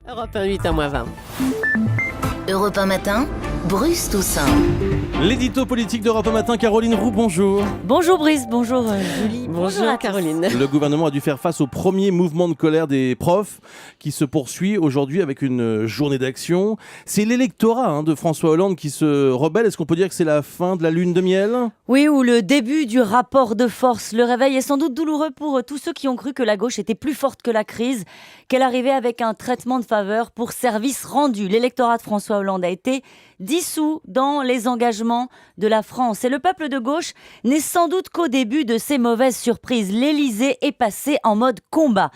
Europe 1, 8h20. Europe 1 matin, Bruce Toussaint. L'édito politique d'Europe 1 matin, Caroline Roux, bonjour. Bonjour Brice, bonjour Julie. Bonjour à tous. Caroline. Le gouvernement a dû faire face au premier mouvement de colère des profs qui se poursuit aujourd'hui avec une journée d'action. C'est l'électorat de François Hollande qui se rebelle. Est-ce qu'on peut dire que c'est la fin de la lune de miel ? Oui, ou le début du rapport de force. Le réveil est sans doute douloureux pour tous ceux qui ont cru que la gauche était plus forte que la crise, qu'elle arrivait avec un traitement de faveur pour service rendu. L'électorat de François Hollande a été dissous dans les engagements de la France. Et le peuple de gauche n'est sans doute qu'au début de ces mauvaises surprises. L'Élysée est passé en mode combat.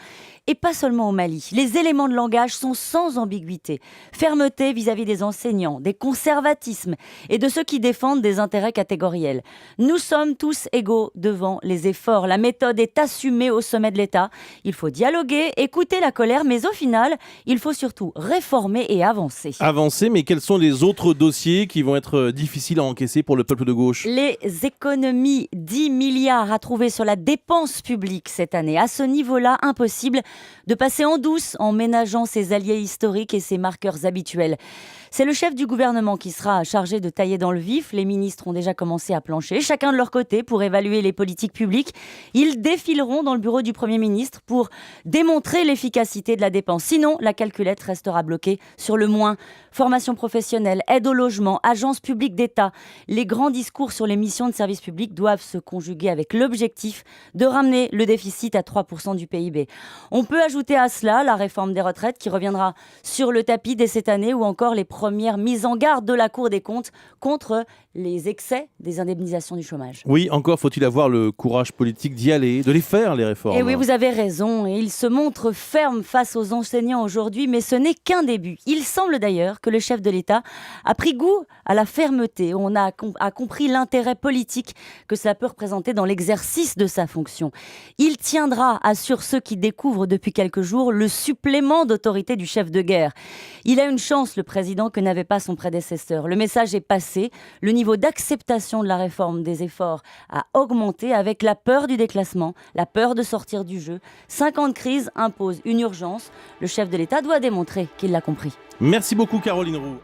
Et pas seulement au Mali. Les éléments de langage sont sans ambiguïté. Fermeté vis-à-vis des enseignants, des conservatismes et de ceux qui défendent des intérêts catégoriels. Nous sommes tous égaux devant les efforts. La méthode est assumée au sommet de l'État. Il faut dialoguer, écouter la colère, mais au final, il faut surtout réformer et avancer. Avancer, mais quels sont les autres dossiers qui vont être difficiles à encaisser pour le peuple de gauche ? Les économies, 10 milliards à trouver sur la dépense publique cette année. À ce niveau-là, impossible de passer en douce en ménageant ses alliés historiques et ses marqueurs habituels. C'est le chef du gouvernement qui sera chargé de tailler dans le vif. Les ministres ont déjà commencé à plancher, chacun de leur côté, pour évaluer les politiques publiques. Ils défileront dans le bureau du Premier ministre pour démontrer l'efficacité de la dépense. Sinon, la calculette restera bloquée sur le moins. Formation professionnelle, aide au logement, agences publiques d'État. Les grands discours sur les missions de service public doivent se conjuguer avec l'objectif de ramener le déficit à 3% du PIB. On peut ajouter à cela la réforme des retraites qui reviendra sur le tapis dès cette année, ou encore les premières mises en garde de la Cour des comptes contre les excès des indemnisations du chômage. Oui, encore faut-il avoir le courage politique d'y aller, de les faire, les réformes. Et oui, vous avez raison. Et il se montre ferme face aux enseignants aujourd'hui, mais ce n'est qu'un début. Il semble d'ailleurs que le chef de l'État a pris goût à la fermeté. On a compris l'intérêt politique que cela peut représenter dans l'exercice de sa fonction. Il tiendra, assurent ceux qui découvrent depuis quelques jours le supplément d'autorité du chef de guerre. Il a une chance, le président, que n'avait pas son prédécesseur. Le message est passé. Le niveau d'acceptation de la réforme des efforts a augmenté avec la peur du déclassement, la peur de sortir du jeu. 5 ans de crise imposent une urgence. Le chef de l'État doit démontrer qu'il l'a compris. Merci beaucoup, Caroline Roux.